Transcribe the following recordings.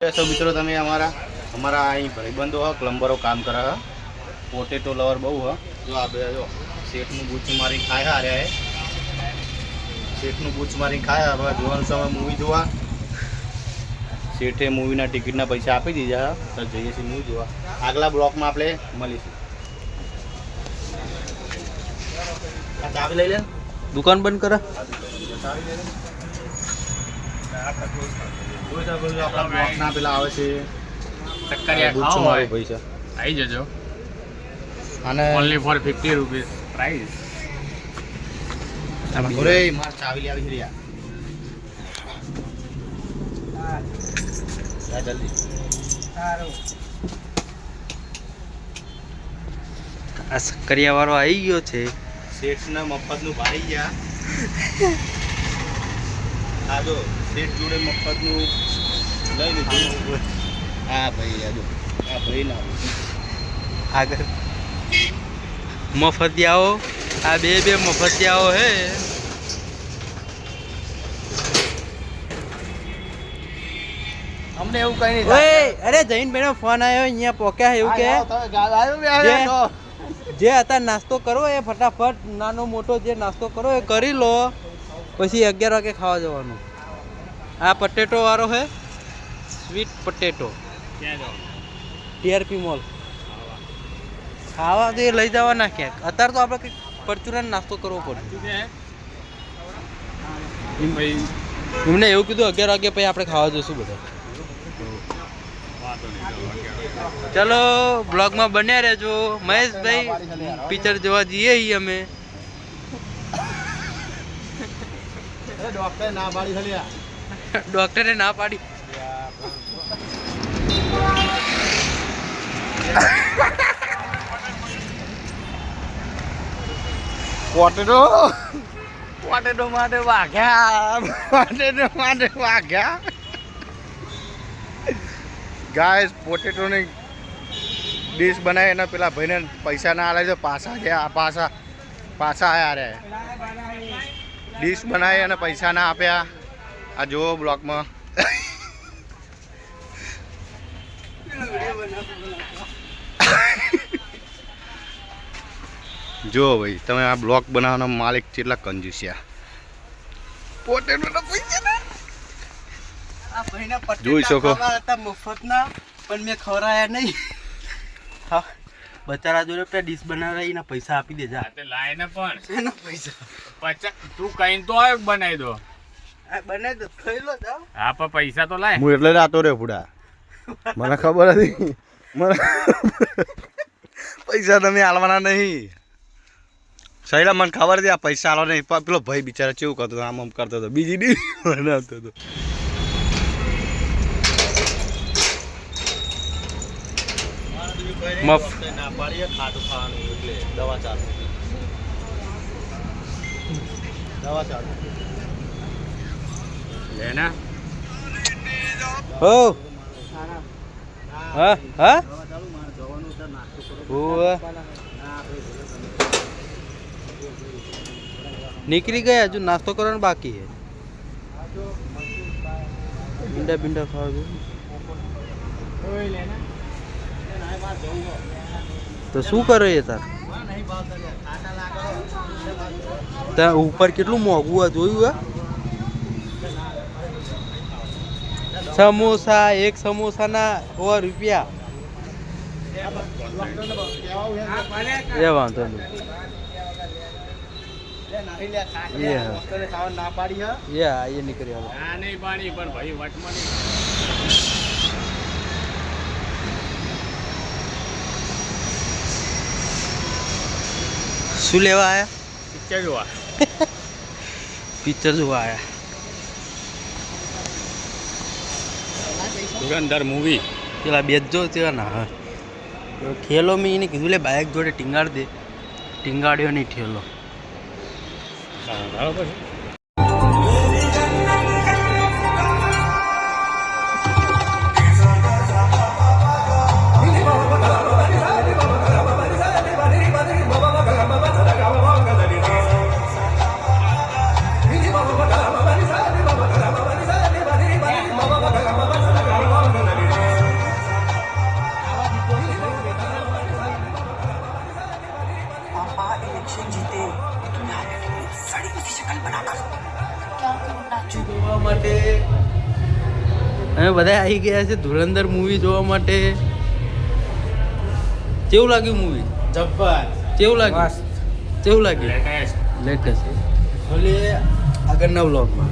सब मित्रों तमे हमारा अहीं भाईबंधो ह प्लम्बरो काम करे ह पोटेटो लवर बहु ह जो आ जो सेठनु बूच मारी खाए आ रहा है सेठनु बूच मारी खाए हवे जोवन समय मूवी जोवा सेठे मूवीना टिकिटना पैसा आपी दीधा तो जईए छीए मूवी जोवा आगला ब्लॉकमां आपणे मळीशुं। आ चाबी लई ले दुकान बंद करा चाबी ले ले आपણા બ્લોકના પેલા આવે છે ચક્કરિયા ખાઓ હોય પૈસા આવી જજો અને ઓન્લી ફોર 50 રૂપીસ પ્રાઇસ ઓરે માર ચાવી લેવી છે યાર જા જલ્દી સારું આ સક્કરિયા વાળો આવી ગયો છે શેઠના મફતનું ભાઈ ગયા આ જો શેઠ જોડે મફતનું લઈ લીધું હા ભાઈ આ ભાઈ ના આગળ મફતિયાઓ આ બે મફતિયાઓ હે અમને એવું કઈ નહીં ઓય અરે જૈન ભાઈનો ફોન આવ્યો અહીંયા પોક્યા એવું કે જે અત્યારે નાસ્તો કરો એ ફટાફટ નાનો મોટો જે નાસ્તો કરો એ કરી લો પછી 11 વાગે ખાવા જવાનું આ પટેટો વાળો હે સ્વીટ પટેટો ક્યાં જાઓ ટીઆરપી મોલ ખાવા તો એ લઈ જવાના ક્યાંક અત્યારે તો આપણે કંઈક પરચુરાનો નાસ્તો કરવો પડે એમને એવું કીધું 11 વાગે પછી આપણે ખાવા જઈશું બધા ચલો બ્લોગમાં બન્યા રહેજો મહેશભાઈ પિક્ચર જોવા જઈએ અમે ડોક્ટર ના પાડી ખાલી ડોક્ટરે ના પાડી પોટેટો માટે વાગ્યા ગાઈસ પોટેટોની ડીશ બનાવી એના પેલા ભાઈને પૈસા ના આલે તો પાછા ગયા પાછા આયા રે ડીશ બનાવી અને પૈસા ના આપ્યા આ જુઓ બ્લોકમાં જો ભાઈ તમે આ બ્લોક બનાવવાના માલિક કેટલા કંજૂસ્યા પોટેટોના પૈસા આ ભાઈના પટેટા જોઈ શકો. ખાવા હતા મફતના પણ મેં ખવરાયા નહીં હા બચારા જોડે પેલા ડીશ બનાવવા એના પૈસા આપી દેજા તે લાઈને પણ એના પૈસા 50 તું કઈન તો આયો બનાવી દો આ બનાવી દો ખાઈ લો જાઓ હા પણ પૈસા તો લાય હું એટલે રાતો રે ફૂડા મને ખબર હતી મને પૈસા તમે આલવાના નહીં સહેલા મને ખબર હતી આ પૈસા આલવા નહીં પેલો ભાઈ બિચારા કેવું કરતો હતો આમ કરતો હતો બીજી ડીશ બનાવતો હતો મફ ના પાડીએ ખાટું ખાવાનું એટલે દવા ચાલુ લેના હો હા હા ઓવે નીકળી ગયા હજુ નાસ્તો કરવાનો બાકી છે ભીંડા ખાવા તો શું કરે એ તાર ત્યાં ઉપર કેટલું મોંઘું હોય જોયું હે સમોસા એક સમોસાના 100 રૂપિયા એ વાંધો નહીં ના પાડી એ નીકળી આવે આ નહીં પાણી પણ ભાઈ વટમાં શું લેવા આયા પિક્ચર જોવા પિક્ચર જોવા આયા ધુરંધર મૂવી પેલા બેજો તેવા ના ઠેલો મેં એને કીધું લે બાઇક જોડે ટીંગાડ દે ટીંગાડ્યો નહીં ઠેલો બરાબર બધા આવી ગયા છે ધુરંધર મૂવી જોવા માટે. કેવું લાગ્યું મૂવી? જબ્બર. કેવું લાગ્યું? કેવું લાગ્યું? લેટેસ્ટ. લેટેસ્ટ. બોલીએ આગળના વ્લોગમાં.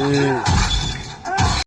Aí.